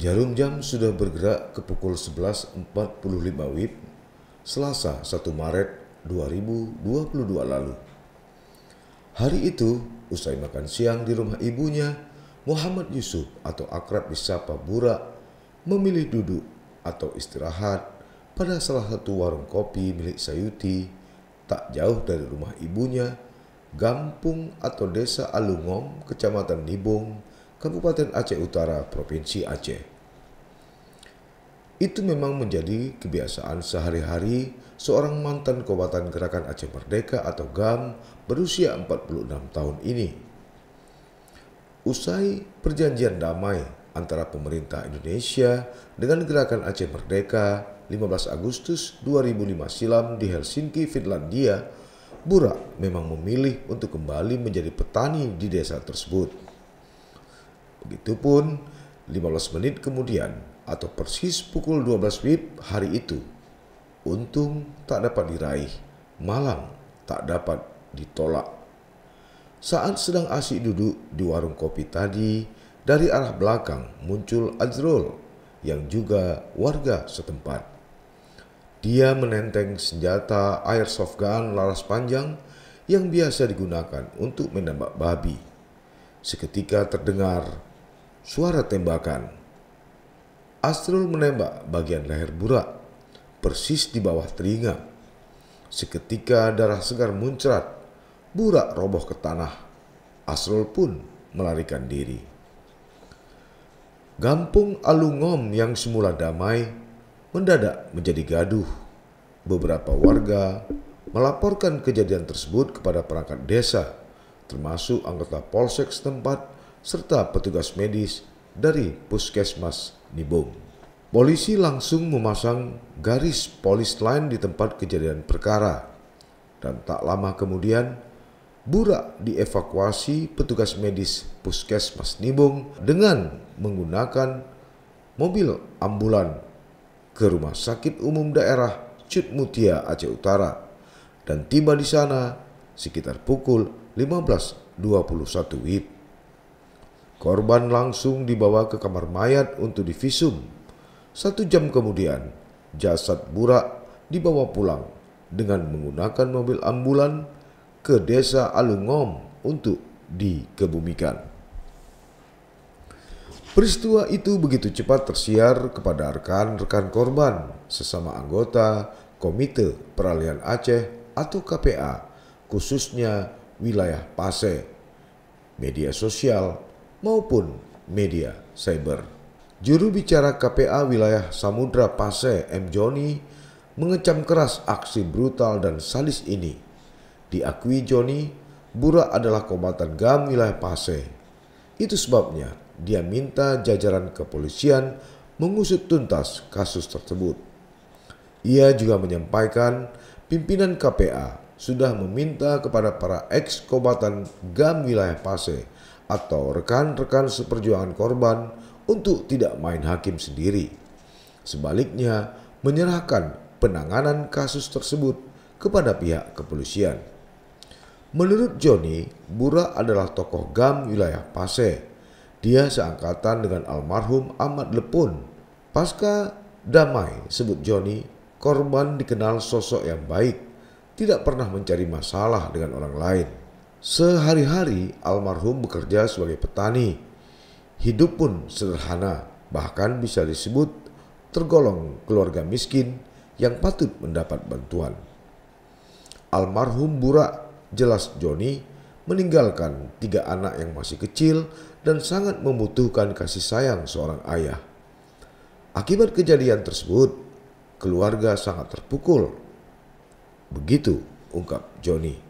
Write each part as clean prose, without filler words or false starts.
Jarum jam sudah bergerak ke pukul 11.45 WIB, Selasa 1 Maret 2022 lalu. Hari itu, usai makan siang di rumah ibunya, Muhammad Yusuf atau akrab disapa Burak memilih duduk atau istirahat pada salah satu warung kopi milik Sayuti tak jauh dari rumah ibunya, Gampung atau Desa Alungom, Kecamatan Nibung, Kabupaten Aceh Utara, Provinsi Aceh. Itu memang menjadi kebiasaan sehari-hari seorang mantan Kombatan Gerakan Aceh Merdeka atau GAM berusia 46 tahun ini. Usai perjanjian damai antara pemerintah Indonesia dengan Gerakan Aceh Merdeka 15 Agustus 2005 silam di Helsinki, Finlandia, Burak memang memilih untuk kembali menjadi petani di desa tersebut. Begitupun 15 menit kemudian atau persis pukul 12 WIB hari itu, untung tak dapat diraih, malang tak dapat ditolak. Saat sedang asyik duduk di warung kopi tadi, dari arah belakang muncul Azrul yang juga warga setempat. Dia menenteng senjata airsoft gun laras panjang yang biasa digunakan untuk menembak babi. Seketika terdengar suara tembakan. Azrul menembak bagian leher Burak, persis di bawah telinga. Seketika darah segar muncrat, Burak roboh ke tanah. Azrul pun melarikan diri. Gampung Alungom yang semula damai mendadak menjadi gaduh. Beberapa warga melaporkan kejadian tersebut kepada perangkat desa, termasuk anggota polsek setempat serta petugas medis dari Puskesmas Nibung. Polisi langsung memasang garis polis line di tempat kejadian perkara, dan tak lama kemudian Burak dievakuasi petugas medis Puskesmas Nibung dengan menggunakan mobil ambulan ke Rumah Sakit Umum Daerah Cut Mutia Aceh Utara, dan tiba di sana sekitar pukul 15.21 WIB. Korban langsung dibawa ke kamar mayat untuk divisum. 1 jam kemudian, jasad Burak dibawa pulang dengan menggunakan mobil ambulan ke Desa Alungom untuk dikebumikan. Peristiwa itu begitu cepat tersiar kepada rekan-rekan korban, sesama anggota Komite Peralihan Aceh atau KPA, khususnya wilayah Paseh, media sosial, maupun media cyber. Juru bicara KPA wilayah Samudra Paseh, M. Joni, mengecam keras aksi brutal dan sadis ini. Diakui Joni, Burak adalah kombatan GAM wilayah Paseh. Itu sebabnya dia minta jajaran kepolisian mengusut tuntas kasus tersebut. Ia juga menyampaikan pimpinan KPA sudah meminta kepada para ex-kombatan GAM wilayah Paseh atau rekan-rekan seperjuangan korban untuk tidak main hakim sendiri. Sebaliknya, menyerahkan penanganan kasus tersebut kepada pihak kepolisian. Menurut Joni, Burak adalah tokoh GAM wilayah Paseh. Dia seangkatan dengan almarhum Ahmad Lepun. Pasca damai, sebut Joni, korban dikenal sosok yang baik, tidak pernah mencari masalah dengan orang lain. Sehari-hari almarhum bekerja sebagai petani. Hidup pun sederhana, bahkan bisa disebut tergolong keluarga miskin yang patut mendapat bantuan. Almarhum Burak, jelas Joni, meninggalkan 3 anak yang masih kecil dan sangat membutuhkan kasih sayang seorang ayah. Akibat kejadian tersebut, keluarga sangat terpukul. Begitu ungkap Joni.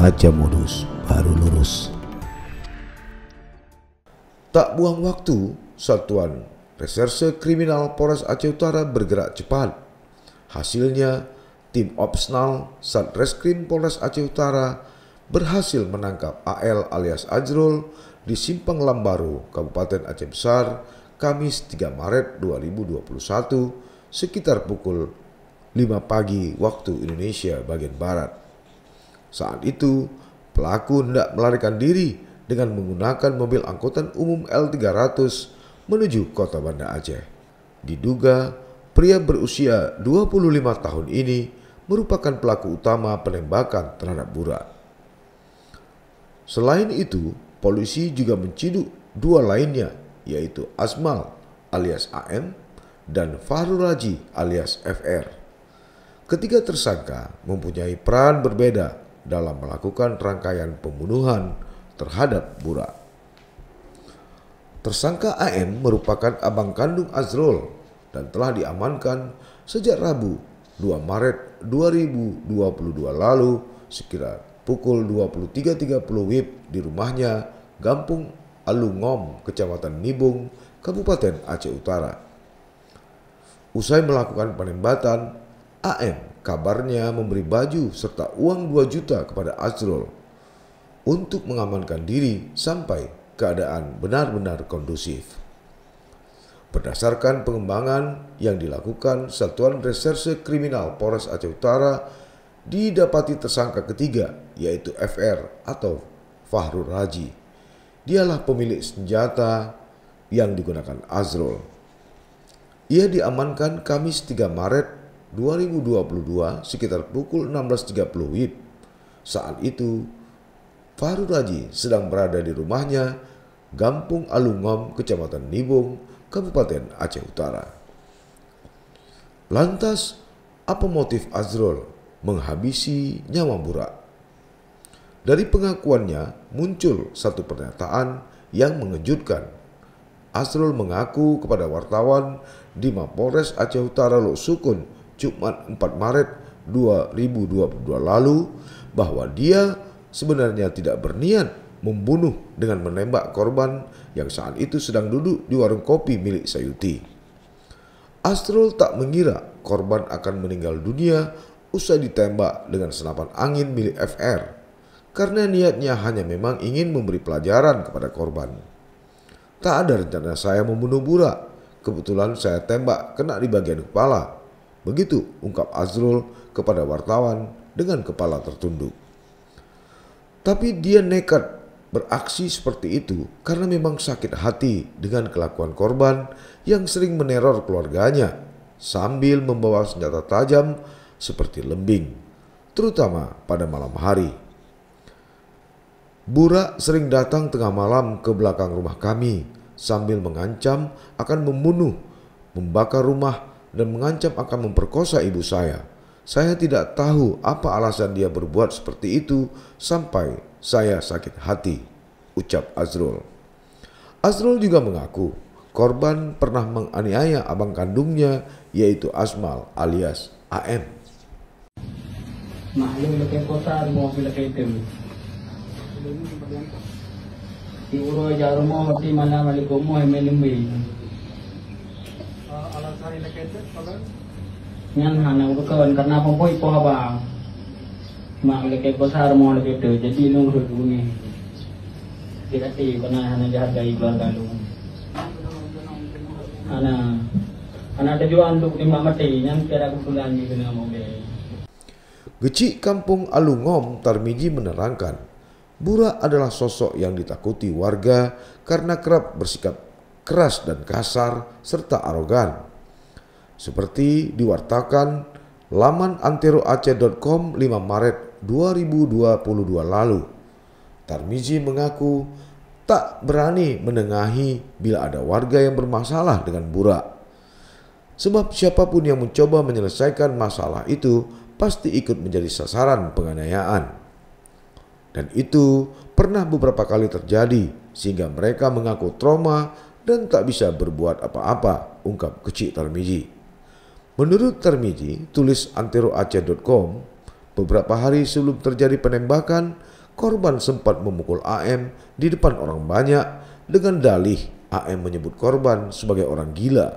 Baca modus baru lurus. Tak buang waktu, Satuan Reserse Kriminal Polres Aceh Utara bergerak cepat. Hasilnya, tim Opsnal Satreskrim Polres Aceh Utara berhasil menangkap AL alias Azrul di Simpang Lambaru, Kabupaten Aceh Besar, Kamis 3 Maret 2021 sekitar pukul 5 pagi waktu Indonesia bagian Barat. Saat itu, pelaku hendak melarikan diri dengan menggunakan mobil angkutan umum L300 menuju kota Banda Aceh. Diduga, pria berusia 25 tahun ini merupakan pelaku utama penembakan terhadap Burak. Selain itu, polisi juga menciduk dua lainnya, yaitu Asmal alias AM dan Fahrul Raji alias FR. Ketiga tersangka mempunyai peran berbeda dalam melakukan rangkaian pembunuhan terhadap Burak. Tersangka AM merupakan abang kandung Azrul dan telah diamankan sejak Rabu 2 Maret 2022 lalu sekira pukul 23.30 WIB di rumahnya Gampung Alungom, Kecamatan Nibung, Kabupaten Aceh Utara. Usai melakukan penembakan, AM kabarnya memberi baju serta uang 2 juta kepada Azrul untuk mengamankan diri sampai keadaan benar-benar kondusif. Berdasarkan pengembangan yang dilakukan Satuan Reserse Kriminal Polres Aceh Utara, didapati tersangka ketiga yaitu FR atau Fahrul Raji. Dialah pemilik senjata yang digunakan Azrul. Ia diamankan Kamis 3 Maret 2022 sekitar pukul 16.30 WIB. Saat itu, Fahrul Raji sedang berada di rumahnya Gampung Alungom, Kecamatan Nibung, Kabupaten Aceh Utara. Lantas, apa motif Azrul menghabisi nyawa Burak? Dari pengakuannya muncul satu pernyataan yang mengejutkan. Azrul mengaku kepada wartawan di Mapolres Aceh Utara Lok Sukun Jumat 4 Maret 2022 lalu bahwa dia sebenarnya tidak berniat membunuh dengan menembak korban yang saat itu sedang duduk di warung kopi milik Sayuti. Azrul tak mengira korban akan meninggal dunia usai ditembak dengan senapan angin milik FR karena niatnya hanya memang ingin memberi pelajaran kepada korban. Tak ada rencana saya membunuh Burak, kebetulan saya tembak kena di bagian kepala. Begitu ungkap Azrul kepada wartawan dengan kepala tertunduk. Tapi dia nekat beraksi seperti itu karena memang sakit hati dengan kelakuan korban yang sering meneror keluarganya sambil membawa senjata tajam seperti lembing, terutama pada malam hari. Burak sering datang tengah malam ke belakang rumah kami sambil mengancam akan membunuh, membakar rumah, dan mengancam akan memperkosa ibu saya. Saya tidak tahu apa alasan dia berbuat seperti itu sampai saya sakit hati, ucap Azrul. Azrul juga mengaku korban pernah menganiaya abang kandungnya yaitu Asmal alias AM. Maklum lekai kota mau lekai itu. Di uro jarum mau di mana malikum mau melimbi. Alasan lekai itu kalau Nyan hana urukan karena pempoi po abang. Mak lekai kota mau lekai itu jadi nung rudungi. Tidak sih karena hana dihargai keluarga lu. Hana tujuan untuk timbang mati yang kira kebetulan gitu nama mobil. Gecik Kampung Alungom Tarmiji menerangkan, Burak adalah sosok yang ditakuti warga karena kerap bersikap keras dan kasar serta arogan. Seperti diwartakan laman anteroaceh.com 5 Maret 2022 lalu. Tarmizi mengaku tak berani menengahi bila ada warga yang bermasalah dengan Burak. Sebab siapapun yang mencoba menyelesaikan masalah itu pasti ikut menjadi sasaran penganiayaan. Dan itu pernah beberapa kali terjadi sehingga mereka mengaku trauma dan tak bisa berbuat apa-apa, ungkap Kecik Tarmizi. Menurut Tarmizi, tulis anteroaceh.com, beberapa hari sebelum terjadi penembakan, korban sempat memukul AM di depan orang banyak dengan dalih AM menyebut korban sebagai orang gila.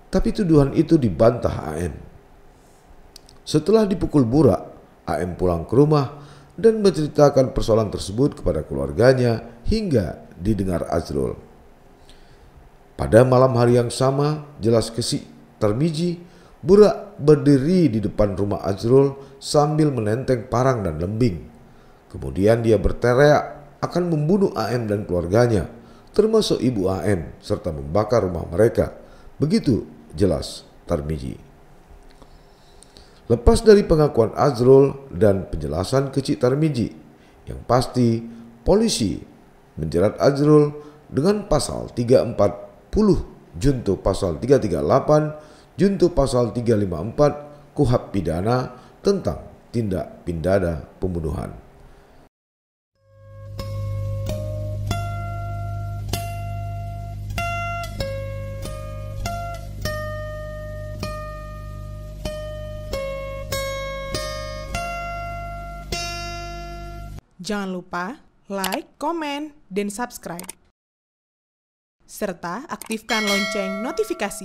Tapi tuduhan itu dibantah AM. Setelah dipukul burak, AM pulang ke rumah dan menceritakan persoalan tersebut kepada keluarganya hingga didengar Azrul. Pada malam hari yang sama, jelas ke si Tarmizi, Burak berdiri di depan rumah Azrul sambil menenteng parang dan lembing. Kemudian dia berteriak akan membunuh AM dan keluarganya, termasuk ibu AM, serta membakar rumah mereka. Begitu jelas Tarmizi. Lepas dari pengakuan Azrul dan penjelasan kecil Tarmizi, yang pasti polisi menjerat Azrul dengan pasal 340 junto pasal 338 junto pasal 354 KUHP pidana tentang tindak pidana pembunuhan. Jangan lupa like, komen, dan subscribe. Serta aktifkan lonceng notifikasi.